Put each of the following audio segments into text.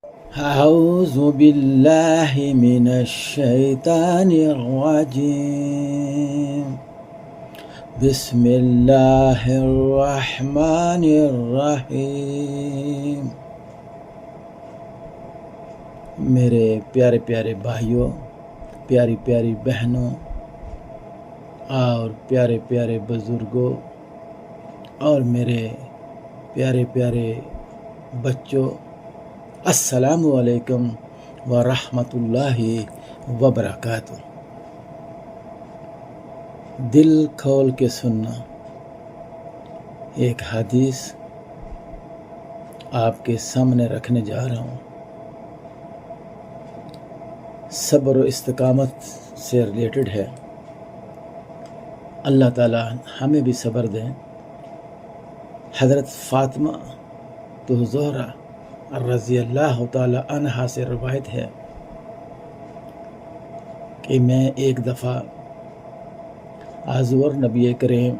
أعوذ بالله من الشيطان الرجيم بسم الله الرحمن الرحیم۔ میرے پیارے پیارے بھائیوں، پیاری پیاری بہنوں اور پیارے پیارے بزرگوں اور میرے پیارے پیارے بچوں، السلام علیکم ورحمۃ اللہ وبرکاتہ۔ دل کھول کے سننا، ایک حدیث آپ کے سامنے رکھنے جا رہا ہوں۔ صبر و استقامت سے ریلیٹڈ ہے۔ اللہ تعالی ہمیں بھی صبر دیں۔ حضرت فاطمہ زہرا رضی اللہ تعالی عنہا سے روایت ہے کہ میں ایک دفعہ حضور نبی کریم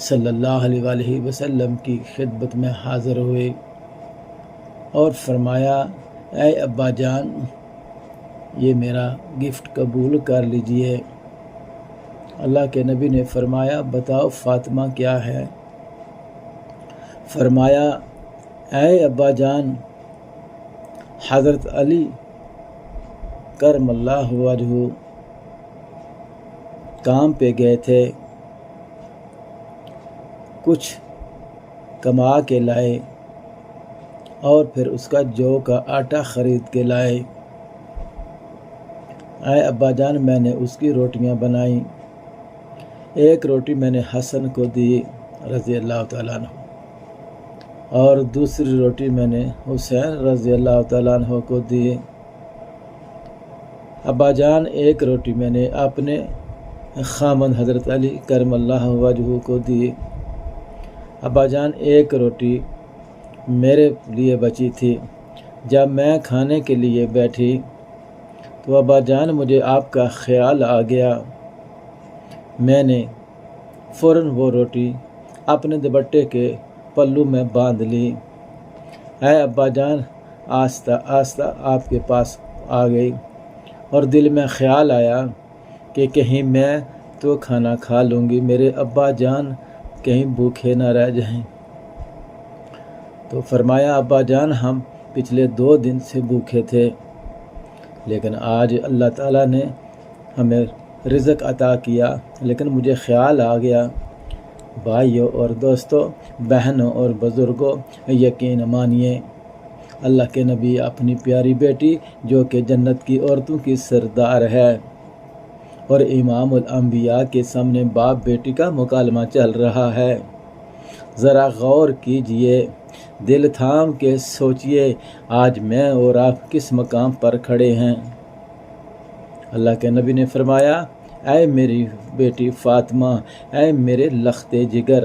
صلی اللہ علیہ وآلہ وسلم کی خدمت میں حاضر ہوئے اور فرمایا، اے ابا جان، یہ میرا گفٹ قبول کر لیجئے۔ اللہ کے نبی نے فرمایا، بتاؤ فاطمہ کیا ہے؟ فرمایا، اے ابا جان، حضرت علی کرم اللہ وجہہ کام پہ گئے تھے، کچھ کما کے لائے اور پھر اس کا جو کا آٹا خرید کے لائے۔ اے ابا جان، میں نے اس کی روٹیاں بنائیں، ایک روٹی میں نے حسن کو دی رضی اللہ تعالیٰ عنہ اور دوسری روٹی میں نے حسین رضی اللہ تعالیٰ عنہ کو دی۔ ابا جان، ایک روٹی میں نے اپنے خامند حضرت علی کرم اللہ وجہہ کو دی۔ ابا جان، ایک روٹی میرے لیے بچی تھی۔ جب میں کھانے کے لیے بیٹھی تو ابا جان مجھے آپ کا خیال آ گیا، میں نے فوراً وہ روٹی اپنے دوپٹے کے پلو میں باندھ لی۔ اے ابا جان، آہستہ آہستہ آپ کے پاس آ گئی اور دل میں خیال آیا کہ کہیں میں تو کھانا کھا لوں گی، میرے ابا جان کہیں بھوکے نہ رہ جائیں۔ تو فرمایا، ابا جان ہم پچھلے 2 دن سے بھوکے تھے، لیکن آج اللہ تعالیٰ نے ہمیں رزق عطا کیا، لیکن مجھے خیال آ گیا۔ بھائیوں اور دوستوں، بہنوں اور بزرگوں، یقین مانیے، اللہ کے نبی اپنی پیاری بیٹی جو کہ جنت کی عورتوں کی سردار ہے اور امام الانبیاء کے سامنے باپ بیٹی کا مکالمہ چل رہا ہے۔ ذرا غور کیجئے، دل تھام کے سوچئے، آج میں اور آپ کس مقام پر کھڑے ہیں۔ اللہ کے نبی نے فرمایا، اے میری بیٹی فاطمہ، اے میرے لخت جگر،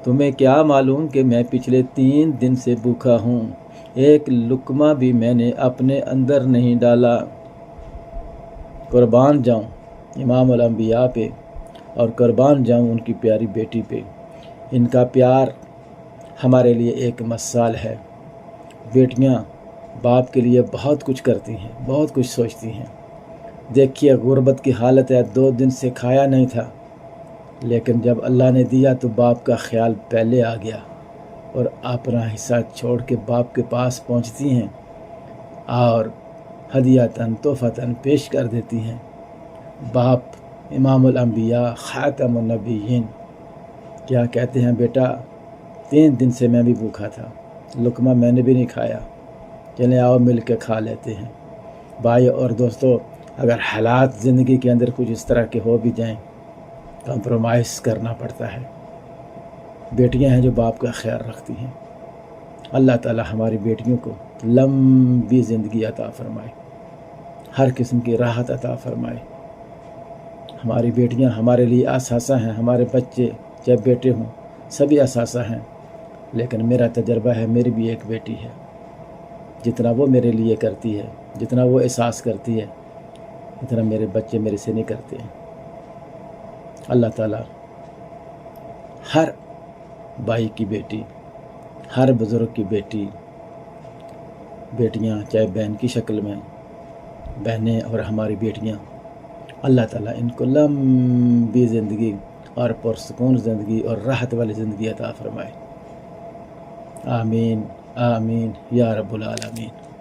تمہیں کیا معلوم کہ میں پچھلے 3 دن سے بھوکا ہوں، ایک لقمہ بھی میں نے اپنے اندر نہیں ڈالا۔ قربان جاؤں امام الانبیاء پہ اور قربان جاؤں ان کی پیاری بیٹی پہ۔ ان کا پیار ہمارے لیے ایک مثال ہے۔ بیٹیاں باپ کے لیے بہت کچھ کرتی ہیں، بہت کچھ سوچتی ہیں۔ دیکھیے، غربت کی حالت ہے، 2 دن سے کھایا نہیں تھا، لیکن جب اللہ نے دیا تو باپ کا خیال پہلے آ گیا اور اپنا حصہ چھوڑ کے باپ کے پاس پہنچتی ہیں اور ہدیۃً تحفۃً پیش کر دیتی ہیں۔ باپ امام الانبیاء خاتم النبیین کیا کہتے ہیں، بیٹا 3 دن سے میں بھی بھوکا تھا، لقمہ میں نے بھی نہیں کھایا، چلیں آؤ مل کے کھا لیتے ہیں۔ بھائی اور دوستو، اگر حالات زندگی کے اندر کچھ اس طرح کے ہو بھی جائیں، کمپرومائز کرنا پڑتا ہے۔ بیٹیاں ہیں جو باپ کا خیال رکھتی ہیں۔ اللہ تعالی ہماری بیٹیوں کو لمبی زندگی عطا فرمائے، ہر قسم کی راحت عطا فرمائے۔ ہماری بیٹیاں ہمارے لیے اثاثہ ہیں، ہمارے بچے چاہے بیٹے ہوں سبھی اثاثہ ہیں، لیکن میرا تجربہ ہے، میری بھی ایک بیٹی ہے، جتنا وہ میرے لیے کرتی ہے، جتنا وہ احساس کرتی ہے، اتنا میرے بچے میرے سے نہیں کرتے ہیں۔ اللہ تعالیٰ ہر بھائی کی بیٹی، ہر بزرگ کی بیٹی بیٹیاں چاہے بہن کی شکل میں، بہنیں اور ہماری بیٹیاں، اللہ تعالیٰ ان کو لمبی زندگی اور پرسکون زندگی اور راحت والی زندگی عطا فرمائے۔ آمین آمین یا رب العالمین۔